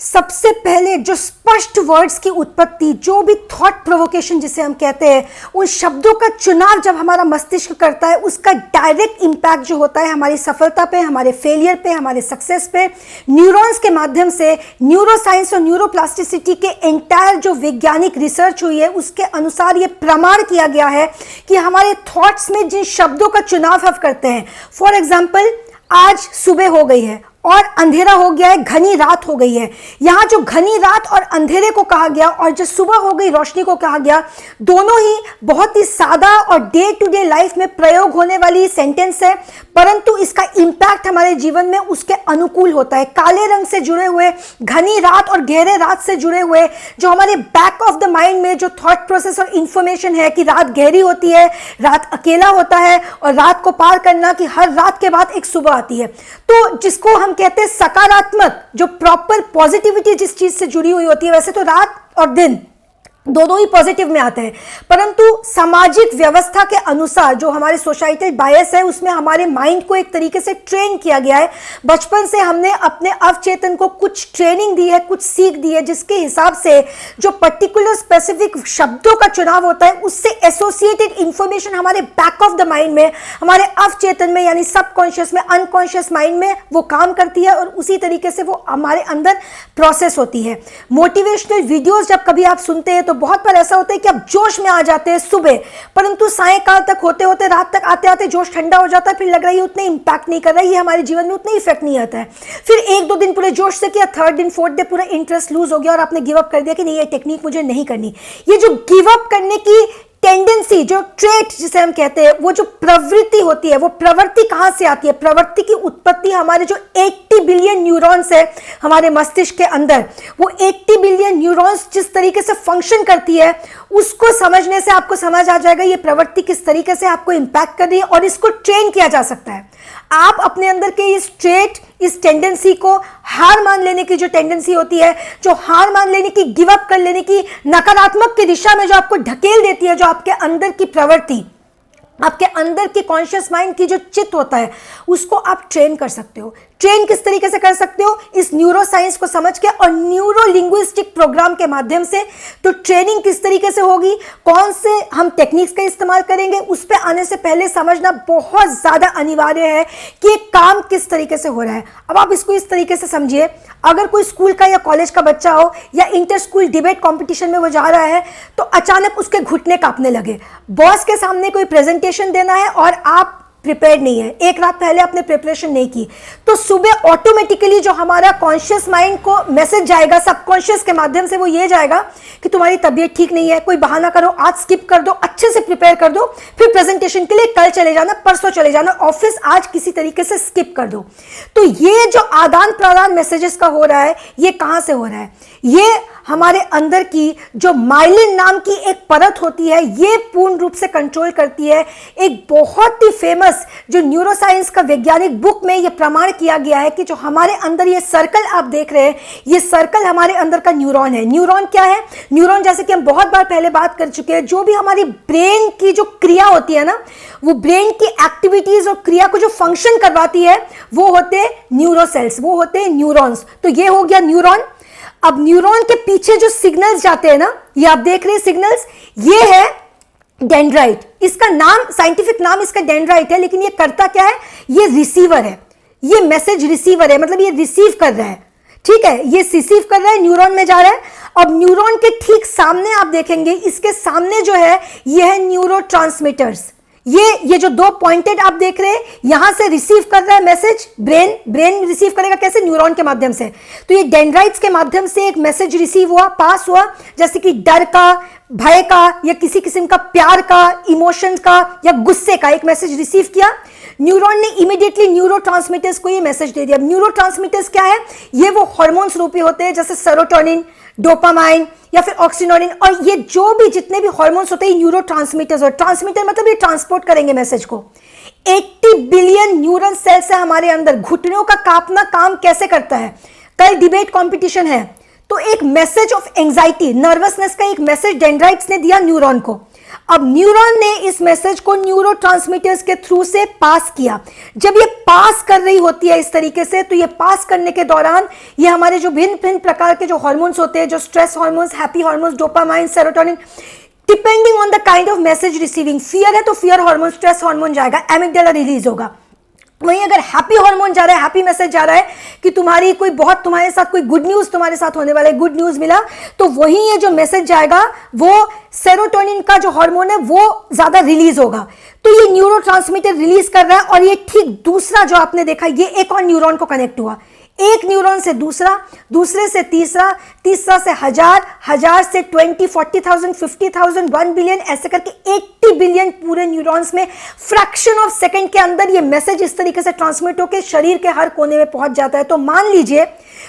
सबसे पहले जो स्पष्ट वर्ड्स की उत्पत्ति, जो भी थॉट प्रोवोकेशन जिसे हम कहते हैं, उन शब्दों का चुनाव जब हमारा मस्तिष्क करता है, उसका डायरेक्ट इम्पैक्ट जो होता है हमारी सफलता पे, हमारे फेलियर पे, हमारे सक्सेस पे, न्यूरॉन्स के माध्यम से। न्यूरोसाइंस और न्यूरोप्लास्टिसिटी के एंटायर जो वैज्ञानिक रिसर्च हुई है उसके अनुसार ये प्रमाण किया गया है कि हमारे थॉट्स में जिन शब्दों का चुनाव हम करते हैं, फॉर एग्जाम्पल आज सुबह हो गई है और अंधेरा हो गया है, घनी रात हो गई है। यहाँ जो घनी रात और अंधेरे को कहा गया और जो सुबह हो गई रोशनी को कहा गया, दोनों ही बहुत ही सादा और डे टू डे लाइफ में प्रयोग होने वाली सेंटेंस है, परंतु इसका इंपैक्ट हमारे जीवन में उसके अनुकूल होता है। काले रंग से जुड़े हुए घनी रात और गहरे रात से जुड़े हुए जो हमारे बैक ऑफ द माइंड में जो थॉट प्रोसेस और इंफॉर्मेशन है कि रात गहरी होती है, रात अकेला होता है और रात को पार करना कि हर रात के बाद एक सुबह आती है। तो जिसको हम कहते हैं सकारात्मक, जो प्रॉपर पॉजिटिविटी जिस चीज से जुड़ी हुई होती है, वैसे तो रात और दिन दोनों ही पॉजिटिव में आते हैं, परंतु सामाजिक व्यवस्था के अनुसार जो हमारे सोसाइटल बायस है उसमें हमारे माइंड को एक तरीके से ट्रेन किया गया है। बचपन से हमने अपने अवचेतन को कुछ ट्रेनिंग दी है, कुछ सीख दी है, जिसके हिसाब से जो पर्टिकुलर स्पेसिफिक शब्दों का चुनाव होता है उससे एसोसिएटेड इंफॉर्मेशन हमारे बैक ऑफ द माइंड में, हमारे अवचेतन में यानी सबकॉन्शियस में, अनकॉन्शियस माइंड में वो काम करती है और उसी तरीके से वो हमारे अंदर प्रोसेस होती है। मोटिवेशनल वीडियोस जब कभी आप सुनते हैं तो बहुत बार ऐसा होता है कि आप जोश में आ जाते हैं सुबह, परंतु सायंकाल तक होते होते रात तक आते आते जोश ठंडा हो जाता है, फिर लग रहा है ये उतने इंपैक्ट नहीं कर रहा है, ये हमारे जीवन में उतना इफेक्ट नहीं आता है। फिर एक दो दिन पूरे जोश से किया, थर्ड दिन फोर्थ डे पूरा इंटरेस्ट लूज हो गया और आपने गिव अप कर दिया कि नहीं ये टेक्निक मुझे नहीं करनी। ये जो गिव अप करने की टेंडेंसी, जो ट्रेट जिसे हम कहते हैं, वो जो प्रवृत्ति होती है, वो प्रवृत्ति कहां से आती है? प्रवृत्ति की उत्पत्ति हमारे जो 80 बिलियन न्यूरॉन्स है हमारे मस्तिष्क के अंदर, वो 80 बिलियन न्यूरॉन्स जिस तरीके से फंक्शन करती है उसको समझने से आपको समझ आ जाएगा ये प्रवृत्ति किस तरीके से आपको इंपैक्ट कर रही है और इसको ट्रेन किया जा सकता है। आप अपने अंदर के इस ट्रेट, इस टेंडेंसी को, हार मान लेने की जो टेंडेंसी होती है, जो हार मान लेने की, गिव अप कर लेने की, नकारात्मक की दिशा में जो आपको ढकेल देती है, जो आपके अंदर की प्रवृत्ति, आपके अंदर की कॉन्शियस माइंड की जो चित्त होता है, उसको आप ट्रेन कर सकते हो। ट्रेन किस तरीके से कर सकते हो? इस न्यूरो साइंस को समझ के और न्यूरो लिंग्विस्टिक प्रोग्राम के माध्यम से। तो ट्रेनिंग किस तरीके से होगी, कौन से हम टेक्निक्स का इस्तेमाल करेंगे, उस पर आने से पहले समझना बहुत ज्यादा अनिवार्य है कि ये काम किस तरीके से हो रहा है। अब आप इसको इस तरीके से समझिए, अगर कोई स्कूल का या कॉलेज का बच्चा हो या इंटर स्कूल डिबेट कॉम्पिटिशन में वो जा रहा है तो अचानक उसके घुटने कांपने लगे, बॉस के सामने कोई प्रेजेंटेशन देना है और आप प्रिपेयर्ड नहीं है, एक रात पहले आपने प्रिपरेशन नहीं की, तो सुबह ऑटोमेटिकली जो हमारा कॉन्शियस माइंड को मैसेज जाएगा सबकॉन्शियस के माध्यम से, वो ये जाएगा कि तुम्हारी तबीयत ठीक नहीं है, कोई बहाना करो, आज स्किप कर दो, अच्छे से प्रिपेयर कर दो, फिर प्रेजेंटेशन के लिए कल चले जाना, परसों चले जाना, ऑफिस आज किसी तरीके से स्किप कर दो। तो ये जो आदान प्रदान मैसेजेस का हो रहा है, ये कहां से हो रहा है? ये हमारे अंदर की जो माइलिन नाम की एक परत होती है, ये पूर्ण रूप से कंट्रोल करती है। एक बहुत ही फेमस जो न्यूरोसाइंस का वैज्ञानिक बुक में ये प्रमाण किया गया है कि जो हमारे अंदर ये सर्कल आप देख रहे हैं, ये सर्कल हमारे अंदर का न्यूरॉन है। न्यूरॉन क्या है? न्यूरॉन, जैसे कि हम बहुत बार पहले बात कर चुके हैं, जो भी हमारी ब्रेन की जो क्रिया होती है ना, वो ब्रेन की एक्टिविटीज और क्रिया को जो फंक्शन करवाती है, वो होते हैं न्यूरोसेल्स, वो होते हैं न्यूरॉन्स। तो ये हो गया न्यूरॉन। अब न्यूरॉन के पीछे जो सिग्नल्स जाते हैं ना, ये आप देख रहे हैं सिग्नल्स, ये है डेंड्राइट। इसका नाम, साइंटिफिक नाम इसका डेंड्राइट है, लेकिन ये करता क्या है? ये रिसीवर है, ये मैसेज रिसीवर है, मतलब ये रिसीव कर रहा है, ठीक है, ये रिसीव कर रहा है, न्यूरॉन में जा रहा है। अब न्यूरॉन के ठीक सामने आप देखेंगे, इसके सामने जो है ये है न्यूरोट्रांसमीटर्स। ये जो दो पॉइंटेड आप देख रहे हैं, यहां से रिसीव कर रहा है मैसेज ब्रेन रिसीव करेगा कैसे? न्यूरॉन के माध्यम से। तो ये डेंड्राइट्स के माध्यम से एक मैसेज रिसीव हुआ, पास हुआ, जैसे कि डर का, भय का, या किसी किस्म का प्यार का, इमोशंस का या गुस्से का एक मैसेज रिसीव किया। न्यूरॉन ने इमीडिएटली न्यूरोट्रांसमीटर्स को ये मैसेज दे दिया। न्यूरोट्रांसमीटर्स क्या है? ये वो हार्मोन्स रूपी होते हैं, जैसे सेरोटोनिन, डोपामाइन या फिर ऑक्सीटोसिन, और ये जो भी जितने भी हार्मोन्स होते हैं न्यूरोट्रांसमीटर्स, और ट्रांसमीटर मतलब ये ट्रांसपोर्ट करेंगे मैसेज को। 80 बिलियन न्यूरल सेल्स है हमारे अंदर। घुटनों का कांपना काम कैसे करता है? कल डिबेट कंपटीशन है तो एक मैसेज ऑफ एंजाइटी, नर्वसनेस का एक मैसेज डेंड्राइट्स ने दिया न्यूरॉन को। अब न्यूरॉन ने इस मैसेज को न्यूरोट्रांसमीटर्स के थ्रू से पास किया। जब ये पास कर रही होती है इस तरीके से, तो ये पास करने के दौरान ये हमारे जो भिन्न भिन्न प्रकार के जो हार्मोन्स होते हैं, जो stress hormones, happy hormones, dopamine, serotonin, depending on the kind of message receiving, fear है तो फियर हार्मोन, स्ट्रेस हार्मोन जाएगा, एमिगडाला रिलीज होगा। वहीं अगर हैप्पी हार्मोन जा रहा है, हैप्पी मैसेज जा रहा है कि तुम्हारी कोई बहुत तुम्हारे साथ कोई गुड न्यूज तुम्हारे साथ होने वाला है, गुड न्यूज मिला, तो वहीं ये जो मैसेज जाएगा वो सेरोटोनिन का जो हार्मोन है वो ज्यादा रिलीज होगा। तो ये न्यूरोट्रांसमीटर रिलीज कर रहा है और ये ठीक दूसरा जो आपने देखा, ये एक और न्यूरॉन को कनेक्ट हुआ, एक न्यूरॉन से दूसरा, दूसरे से तीसरा, तीसरा से 1000, 1000 से 20, 40,000, 50,000, 1 बिलियन, ऐसे करके 80 बिलियन पूरे न्यूरॉन्स में फ्रैक्शन ऑफ सेकंड के अंदर ये मैसेज इस तरीके से ट्रांसमिट होकर शरीर के हर कोने में पहुंच जाता है। तो मान लीजिए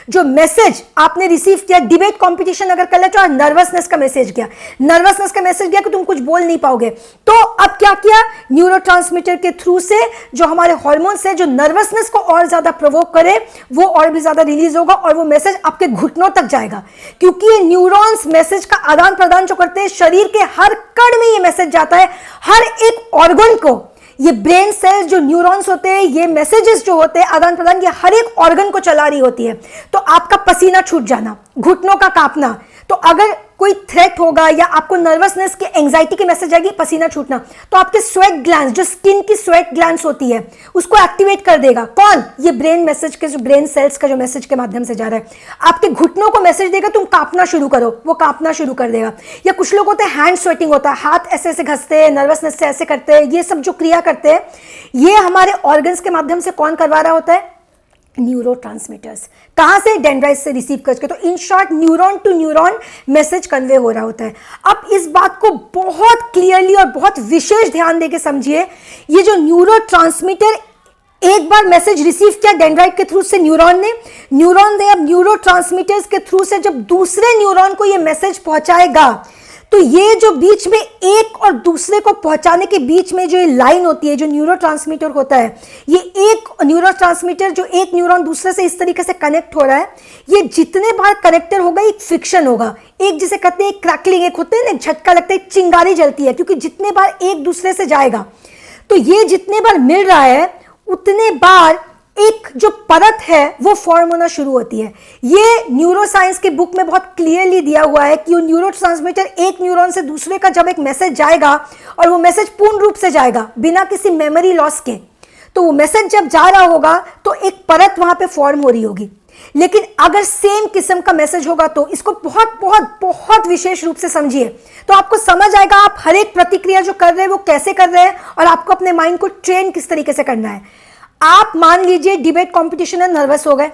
जो मैसेज आपने रिसीव किया, डिबेट कंपटीशन अगर कर ले तो नर्वसनेस का मैसेज गया, नर्वसनेस का मैसेज गया कि तुम कुछ बोल नहीं पाओगे, तो अब क्या किया, न्यूरोट्रांसमीटर के थ्रू से जो हमारे हार्मोन्स है जो नर्वसनेस को और ज्यादा प्रोवोक करे वो और भी ज्यादा रिलीज होगा और वो मैसेज आपके घुटनों तक जाएगा। क्योंकि ये न्यूरॉन्स मैसेज का आदान प्रदान जो करते हैं, शरीर के हर कण में ये मैसेज जाता है, हर एक ऑर्गन को, ये ब्रेन सेल्स जो न्यूरॉन्स होते हैं, ये मैसेजेस जो होते हैं आदान प्रदान, ये हर एक ऑर्गन को चला रही होती है। तो आपका पसीना छूट जाना, घुटनों का कांपना, तो अगर कोई थ्रेट होगा या आपको नर्वसनेस के एंजाइटी के मैसेज आएगी, पसीना छूटना, तो आपके स्वेट ग्लैंड्स, जो स्किन की स्वेट ग्लैंड्स होती है, उसको एक्टिवेट कर देगा। कौन? ये ब्रेन मैसेज के जो ब्रेन सेल्स का जो मैसेज के माध्यम से जा रहा है, आपके घुटनों को मैसेज देगा तुम कांपना शुरू करो, वो कांपना शुरू कर देगा। या कुछ लोग होते हैं हैंड स्वेटिंग होता है, हाथ ऐसे ऐसे घसते हैं, नर्वसनेस से ऐसे करते हैं, ये सब जो क्रिया करते हैं ये हमारे ऑर्गन्स के माध्यम से कौन करवा रहा होता है? न्यूरोट्रांसमीटर्स। कहां से? डेंड्राइट से रिसीव करके। तो in short neuron to neuron message convey हो रहा होता है। अब इस बात को बहुत क्लियरली और बहुत विशेष ध्यान देके समझिए, ये जो न्यूरोट्रांसमीटर एक बार मैसेज रिसीव किया डेंड्राइट के थ्रू से न्यूरॉन ने अब न्यूरोट्रांसमीटर्स के थ्रू से जब दूसरे न्यूरॉन को ये मैसेज पहुंचाएगा, तो ये जो बीच में एक और दूसरे को पहुंचाने के बीच में जो ये लाइन होती है, जो न्यूरोट्रांसमीटर होता है, ये एक न्यूरोट्रांसमीटर जो एक न्यूरॉन दूसरे से इस तरीके से कनेक्ट हो रहा है, ये जितने बार कनेक्टर होगा एक फ्रिक्शन होगा, एक जिसे कहते हैं क्रैकलिंग, एक होते हैं ना झटका लगता है, चिंगारी जलती है, क्योंकि जितने बार एक दूसरे से जाएगा, तो ये जितने बार मिल रहा है उतने बार एक जो परत है वो फॉर्म होना शुरू होती है। ये न्यूरोसाइंस के बुक में बहुत क्लियरली दिया हुआ है कि न्यूरोट्रांसमीटर एक न्यूरॉन से दूसरे का जब एक मैसेज जाएगा और वो मैसेज पूर्ण रूप से जाएगा बिना किसी मेमोरी लॉस के, तो वो मैसेज जब जा रहा होगा तो एक परत वहां पे फॉर्म हो रही होगी। लेकिन अगर सेम किस्म का मैसेज होगा तो इसको बहुत बहुत बहुत विशेष रूप से समझिए, तो आपको समझ आएगा आप हर एक प्रतिक्रिया जो कर रहे हैं वो कैसे कर रहे हैं और आपको अपने माइंड को ट्रेन किस तरीके से करना है। आप मान लीजिए डिबेट कंपटीशन में नर्वस हो गए,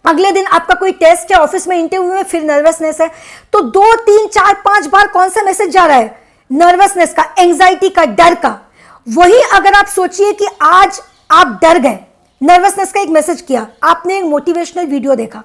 अगले दिन आपका कोई टेस्ट है, ऑफिस में इंटरव्यू में फिर नर्वसनेस है, तो 2, 3, 4, 5 बार कौन सा मैसेज जा रहा है? नर्वसनेस का, एंजाइटी का, डर का। वही अगर आप सोचिए कि आज आप डर गए, नर्वसनेस का एक मैसेज किया, आपने एक मोटिवेशनल वीडियो देखा,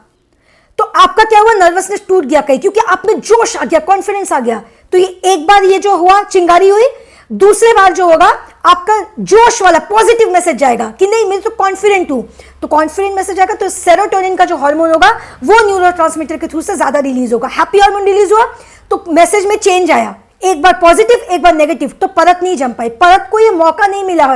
तो आपका क्या हुआ? नर्वसनेस टूट गया कहीं, क्योंकि आप में जोश आ गया, कॉन्फिडेंस आ गया। तो ये एक बार ये जो हुआ चिंगारी हुई, दूसरे बार जो होगा आपका जोश वाला पॉजिटिव मैसेज जाएगा कि नहीं मैं तो कॉन्फिडेंट हूं, तो कॉन्फिडेंट मैसेज आएगा, तो सेरोटोनिन का जो हार्मोन होगा वो न्यूरोट्रांसमीटर के थ्रू से ज्यादा रिलीज होगा। हैप्पी हार्मोन रिलीज हुआ तो मैसेज में चेंज आया, एक बार पॉजिटिव एक बार नेगेटिव, तो परत नहीं जम पाई, परत को ये मौका नहीं मिला।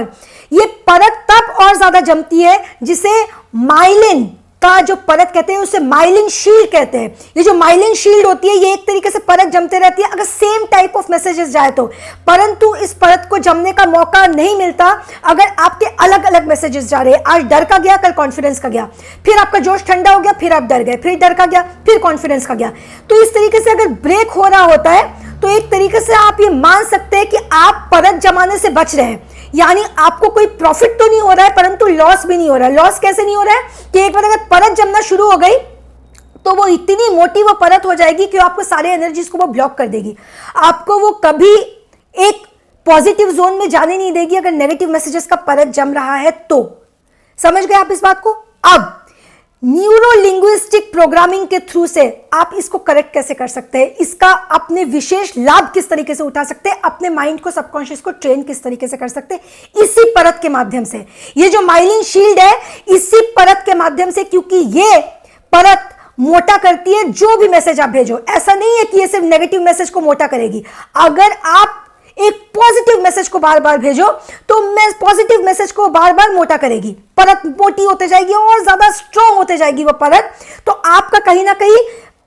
ये परत तब और ज्यादा जमती है जिसे माइलिन का जो परत कहते हैं उसे माइलिन शील्ड कहते हैं। ये जो माइलिन शील्ड होती है ये एक तरीके से परत जमते रहती है अगर सेम टाइप ऑफ मैसेजेस जाए तो, परंतु इस परत को जमने का मौका नहीं मिलता अगर आपके अलग अलग मैसेजेस जा रहे हैं। आज डर का गया, कल कॉन्फिडेंस का गया, फिर आपका जोश ठंडा हो गया, फिर आप डर गए, फिर डर का गया, फिर कॉन्फिडेंस का गया। तो इस तरीके से अगर ब्रेक हो रहा होता है तो एक तरीके से आप ये मान सकते हैं कि आप परत जमाने से बच रहे हैं, यानी आपको कोई प्रॉफिट तो नहीं हो रहा है परंतु लॉस भी नहीं हो रहा है। लॉस कैसे नहीं हो रहा है कि एक बार अगर परत जमना शुरू हो गई तो वो इतनी मोटी वो परत हो जाएगी कि आपको सारे एनर्जीज को वो ब्लॉक कर देगी, आपको वो कभी एक पॉजिटिव जोन में जाने नहीं देगी अगर नेगेटिव मैसेजेस का परत जम रहा है तो। समझ गए आप इस बात को? अब न्यूरो लिंग्विस्टिक प्रोग्रामिंग के थ्रू से आप इसको करेक्ट कैसे कर सकते हैं, इसका अपने विशेष लाभ किस तरीके से उठा सकते हैं, अपने माइंड को सबकॉन्शियस को ट्रेन किस तरीके से कर सकते हैं, इसी परत के माध्यम से। ये जो माइलिन शील्ड है इसी परत के माध्यम से, क्योंकि ये परत मोटा करती है जो भी मैसेज आप भेजो। ऐसा नहीं है कि ये सिर्फ नेगेटिव मैसेज को मोटा करेगी। अगर आप एक पॉजिटिव मैसेज को बार बार भेजो तो मैं पॉजिटिव मैसेज को बार बार मोटा करेगी, परत मोटी होते जाएगी और ज्यादा स्ट्रांग होते जाएगी वो परत। तो आपका कहीं ना कहीं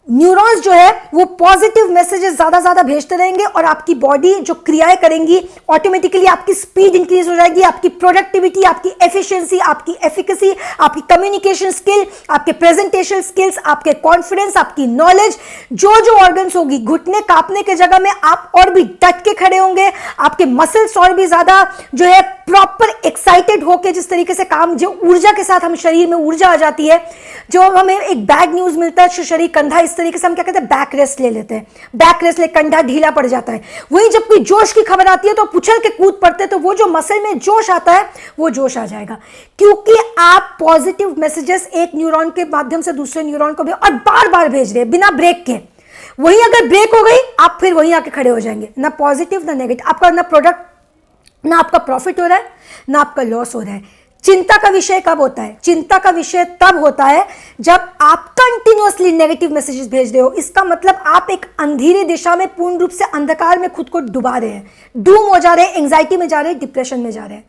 न्यूरॉन्स जो है वो पॉजिटिव मैसेजेस ज्यादा भेजते रहेंगे और आपकी बॉडी जो क्रियाएं करेंगी ऑटोमेटिकली आपकी स्पीड इंक्रीज हो जाएगी, आपकी प्रोडक्टिविटी, आपकी एफिशिएंसी, आपकी एफिकेसी, आपकी कम्युनिकेशन स्किल, आपके प्रेजेंटेशन स्किल्स, आपके कॉन्फिडेंस, आपकी नॉलेज, जो ऑर्गन्स होगी, घुटने कांपने के जगह में आप और भी डट के खड़े होंगे, आपके मसल्स और भी ज्यादा जो है प्रॉपर एक्साइटेड होके, जिस तरीके से काम, जो ऊर्जा के साथ हम शरीर में ऊर्जा आ जाती है, जो हमें एक बैड न्यूज मिलता है शरीर कंधा, इस तरीके से हम क्या कहते हैं बैक रेस्ट ले लेते हैं, बैक रेस्ट ले कंधा ढीला पड़ जाता है। वहीं जब कोई जोश की खबर आती है तो पुछल के कूद पड़ते हैं, तो वो जो मसल में जोश आता है वो जोश आ जाएगा, क्योंकि आप पॉजिटिव मैसेजेस एक न्यूरॉन के माध्यम से दूसरे न्यूरॉन को भी और बार बार भेज रहे हैं बिना ब्रेक के। वहीं अगर ब्रेक हो गई आप फिर वहीं आके खड़े हो जाएंगे, ना पॉजिटिव ना नेगेटिव, आपका ना प्रोडक्ट, ना आपका प्रॉफिट हो रहा है ना आपका लॉस हो रहा है। चिंता का विषय कब होता है? चिंता का विषय तब होता है जब आप कंटिन्यूअसली नेगेटिव मैसेजेस भेज रहे हो। इसका मतलब आप एक अंधेरी दिशा में, पूर्ण रूप से अंधकार में खुद को डुबा रहे हैं, डूम हो जा रहे हैं, एंजाइटी में जा रहे हैं, डिप्रेशन में जा रहे हैं।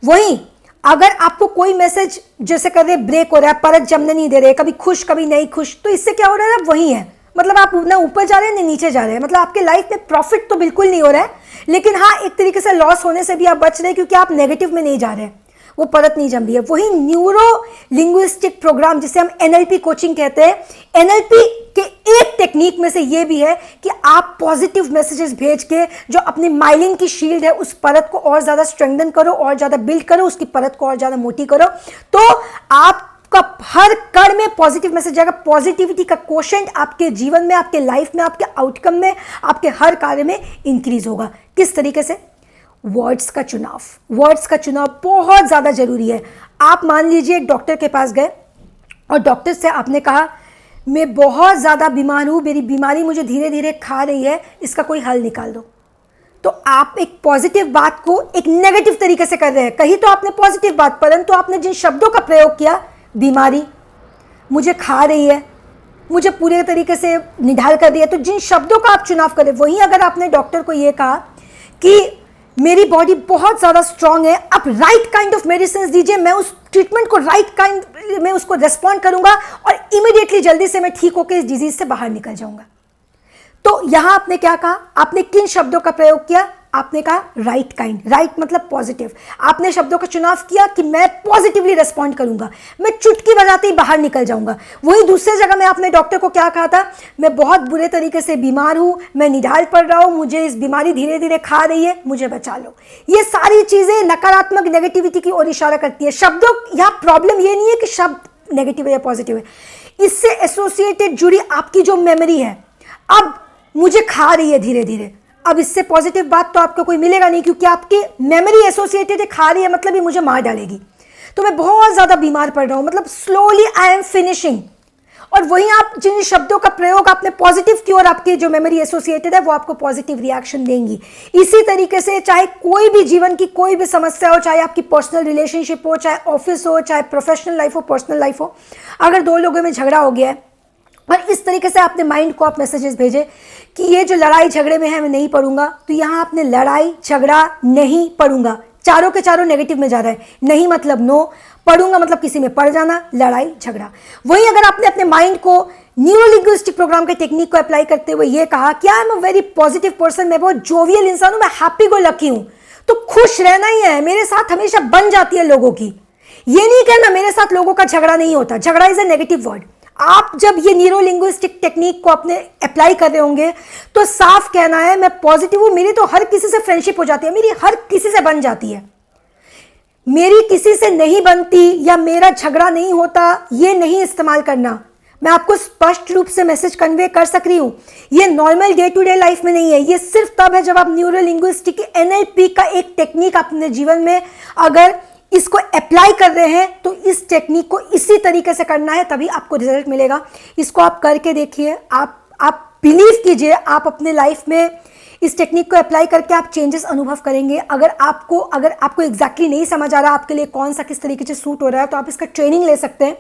वहीं अगर आपको कोई मैसेज जैसे कर रहे ब्रेक हो रहा है, परत जमने नहीं दे रहे, कभी खुश कभी नहीं खुश, तो इससे क्या हो रहा है? वही है, मतलब आप ना ऊपर जा रहे हैं ना नीचे जा रहे हैं, मतलब आपके लाइफ में प्रॉफिट तो बिल्कुल नहीं हो रहा है, लेकिन हाँ एक तरीके से लॉस होने से भी आप बच रहे हैं, क्योंकि आप नेगेटिव में नहीं जा रहे हैं, वो परत नहीं जम रही है। वही न्यूरो लिंग्विस्टिक प्रोग्राम जिसे हम एनएलपी कोचिंग कहते हैं, एनएलपी के एक टेक्निक में से ये भी है कि आप पॉजिटिव मैसेजेस भेज के जो अपनी माइलिन की शील्ड है उस परत को और ज्यादा स्ट्रेंथन करो, और ज्यादा बिल्ड करो, उसकी परत को और ज्यादा मोटी करो, तो आपका हर कण में पॉजिटिव मैसेज जाएगा। पॉजिटिविटी का कोशेंट आपके जीवन में, आपके लाइफ में, आपके आउटकम में, आपके हर कार्य में इंक्रीज होगा। किस तरीके से? वर्ड्स का चुनाव, वर्ड्स का चुनाव बहुत ज़्यादा जरूरी है। आप मान लीजिए एक डॉक्टर के पास गए और डॉक्टर से आपने कहा मैं बहुत ज़्यादा बीमार हूँ, मेरी बीमारी मुझे धीरे धीरे खा रही है, इसका कोई हल निकाल दो। तो आप एक पॉजिटिव बात को एक नेगेटिव तरीके से कर रहे हैं। कही तो आपने पॉजिटिव बात, परंतु आपने जिन शब्दों का प्रयोग किया, बीमारी मुझे खा रही है, मुझे पूरे तरीके से निढाल कर दिया, तो जिन शब्दों का आप चुनाव करें, वहीं अगर आपने डॉक्टर को ये कहा कि मेरी बॉडी बहुत ज़्यादा स्ट्रांग है, आप राइट काइंड ऑफ मेडिसिन दीजिए, मैं उस ट्रीटमेंट को राइट काइंड में उसको रेस्पॉन्ड करूंगा और इमीडिएटली जल्दी से मैं ठीक होकर इस डिजीज से बाहर निकल जाऊंगा। तो यहां आपने क्या कहा? आपने किन शब्दों का प्रयोग किया? आपने कहा राइट काइंड, राइट मतलब पॉजिटिव। आपने शब्दों का चुनाव किया कि मैं पॉजिटिवली रेस्पॉन्ड करूंगा, मैं चुटकी बजाते ही बाहर निकल जाऊंगा। वही दूसरे जगह में आपने डॉक्टर को क्या कहा था? मैं बहुत बुरे तरीके से बीमार हूं, मैं निढाल पड़ रहा हूं, मुझे इस बीमारी धीरे धीरे खा रही है, मुझे बचा लो। ये सारी चीजें नकारात्मक नेगेटिविटी की ओर इशारा करती है। शब्दों, यहाँ प्रॉब्लम ये नहीं है कि शब्द नेगेटिव है या पॉजिटिव है, इससे एसोसिएटेड जुड़ी आपकी जो मेमोरी है, अब मुझे खा रही है धीरे धीरे, अब इससे पॉजिटिव बात तो आपको कोई मिलेगा नहीं, क्योंकि आपकी मेमोरी एसोसिएटेड है, खा रही है मतलब ये मुझे मार डालेगी, तो मैं बहुत ज्यादा बीमार पड़ रहा हूं, मतलब स्लोली आई एम फिनिशिंग। और वहीं आप जिन शब्दों का प्रयोग आपने पॉजिटिव की और आपकी जो मेमोरी एसोसिएटेड है वो आपको पॉजिटिव रिएक्शन देंगी। इसी तरीके से चाहे कोई भी जीवन की कोई भी समस्या हो, चाहे आपकी पर्सनल रिलेशनशिप हो, चाहे ऑफिस हो, चाहे प्रोफेशनल लाइफ हो, पर्सनल लाइफ हो, अगर दो लोगों में झगड़ा हो गया है और इस तरीके से आपने माइंड को आप मैसेजेस भेजे कि ये जो लड़ाई झगड़े में है मैं नहीं पढ़ूंगा, तो यहाँ आपने लड़ाई झगड़ा नहीं पढ़ूंगा, चारों के चारों नेगेटिव में जा रहा है। नहीं मतलब नो, पढ़ूंगा मतलब किसी में पढ़ जाना, लड़ाई झगड़ा। वहीं अगर आपने अपने माइंड को न्यूरोलिंग्विस्टिक प्रोग्राम के टेक्निक को अप्लाई करते हुए ये कहा कि I am a very positive person, मैं बहुत जोवियल इंसान हूं, मैं हैप्पी गो लकी हूं, तो खुश रहना ही है, मेरे साथ हमेशा बन जाती है लोगों की। ये नहीं कहना मेरे साथ लोगों का झगड़ा नहीं होता, झगड़ा इज ए नेगेटिव वर्ड। आप जब ये न्यूरोलिंग्विस्टिक टेक्निक को अपने अप्लाई कर रहे होंगे तो साफ कहना है मैं पॉजिटिव हूं, मेरी तो हर किसी से फ्रेंडशिप हो जाती है, मेरी हर किसी से बन जाती है, मेरी किसी से नहीं बनती या मेरा झगड़ा नहीं होता, ये नहीं इस्तेमाल करना। मैं आपको स्पष्ट रूप से मैसेज कन्वे कर सक रही हूं, ये normal day to day life में नहीं है, ये सिर्फ तब है जब आप न्यूरोलिंग्विस्टिक एनएलपी का एक टेक्निक अपने जीवन में अगर इसको अप्लाई कर रहे हैं तो इस टेक्निक को इसी तरीके से करना है, तभी आपको रिजल्ट मिलेगा। इसको आप करके देखिए, आप बिलीव कीजिए, आप अपने लाइफ में इस टेक्निक को अप्लाई करके आप चेंजेस अनुभव करेंगे। अगर आपको एग्जैक्टली नहीं समझ आ रहा आपके लिए कौन सा किस तरीके से सूट हो रहा है, तो आप इसका ट्रेनिंग ले सकते हैं।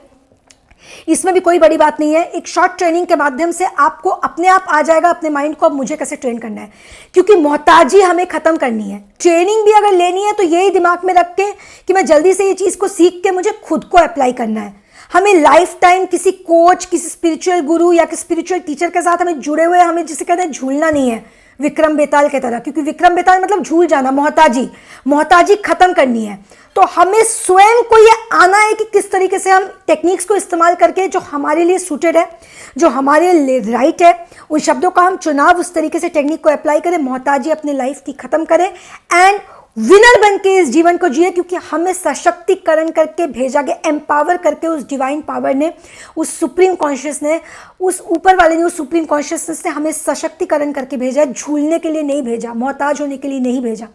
इसमें भी कोई बड़ी बात नहीं है, एक शॉर्ट ट्रेनिंग के माध्यम से आपको अपने आप आ जाएगा अपने माइंड को अब मुझे कैसे ट्रेन करना है, क्योंकि मोहताजी हमें ख़त्म करनी है। ट्रेनिंग भी अगर लेनी है तो यही दिमाग में रख के कि मैं जल्दी से ये चीज़ को सीख के मुझे खुद को अप्लाई करना है। हमें लाइफ टाइम किसी कोच, किसी स्पिरिचुअल गुरु या किसी स्पिरिचुअल टीचर के साथ हमें जुड़े हुए, हमें जिसे कहते हैं झूलना नहीं है विक्रम बेताल के तरह, क्योंकि विक्रम बेताल मतलब झूल जाना। मोहताजी खत्म करनी है। तो हमें स्वयं को ये आना है कि किस तरीके से हम टेक्निक्स को इस्तेमाल करके जो हमारे लिए सूटेड है, जो हमारे लिए राइट है, उन शब्दों का हम चुनाव उस तरीके से टेक्निक को अप्लाई करें, मोहताजी अपनी लाइफ की खत्म करें एंड विनर बन के इस जीवन को जिए, क्योंकि हमें सशक्तिकरण करके भेजा गया, एम्पावर करके उस डिवाइन पावर ने, उस सुप्रीम कॉन्शियस ने, उस ऊपर वाले ने, उस सुप्रीम कॉन्शियसनेस ने हमें सशक्तिकरण करके भेजा है, झूलने के लिए नहीं भेजा, मोहताज होने के लिए नहीं भेजा।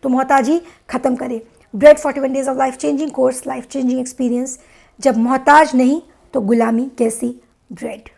तो मोहताजी खत्म करें। Bread 41 days of life changing course, life changing experience. जब मोहताज नहीं तो गुलामी कैसी? ब्रेड।